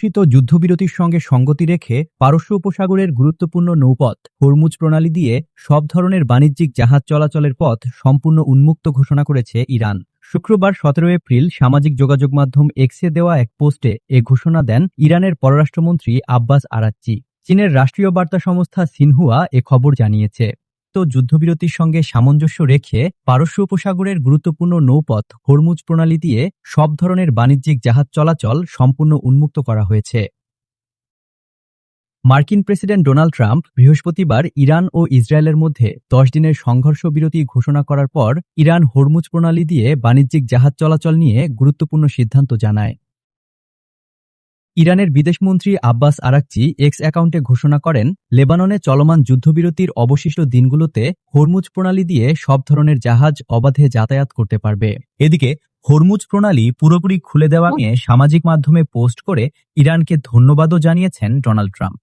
ঘোষিত যুদ্ধবিরতির সঙ্গে সঙ্গতি রেখে পারস্য উপসাগরের গুরুত্বপূর্ণ নৌপথ হরমুজ প্রণালী দিয়ে সব ধরনের বাণিজ্যিক জাহাজ চলাচলের পথ সম্পূর্ণ উন্মুক্ত ঘোষণা করেছে ইরান। শুক্রবার 17 এপ্রিল সামাজিক যোগাযোগ মাধ্যম এক্সে দেওয়া এক পোস্টে এ ঘোষণা দেন ইরানের পররাষ্ট্রমন্ত্রী আব্বাস আরাকচি। চীনের রাষ্ট্রীয় বার্তা সংস্থা সিনহুয়া এ খবর জানিয়েছে। তো যুদ্ধবিরতির সঙ্গে সামঞ্জস্য রেখে পারস্য উপসাগরের গুরুত্বপূর্ণ নৌপথ হরমুজ প্রণালী দিয়ে সব ধরনের বাণিজ্যিক জাহাজ চলাচল সম্পূর্ণ উন্মুক্ত করা হয়েছে। মার্কিন প্রেসিডেন্ট ডোনাল্ড ট্রাম্প বৃহস্পতিবার ইরান ও ইসরায়েলের মধ্যে 10 দিনের সংঘর্ষ বিরতি ঘোষণা করার পর ইরান হরমুজ প্রণালী দিয়ে বাণিজ্যিক জাহাজ চলাচল নিয়ে গুরুত্বপূর্ণ সিদ্ধান্ত জানায়। ইরানের বিদেশমন্ত্রী আব্বাস আরাকচি এক্স অ্যাকাউন্টে ঘোষণা করেন, লেবাননে চলমান যুদ্ধবিরতির অবশিষ্ট দিনগুলোতে হরমুজ প্রণালী দিয়ে সব ধরনের জাহাজ অবাধে যাতায়াত করতে পারবে। এদিকে হরমুজ প্রণালী পুরোপুরি খুলে দেওয়া নিয়ে সামাজিক মাধ্যমে পোস্ট করে ইরানকে ধন্যবাদও জানিয়েছেন ডোনাল্ড ট্রাম্প।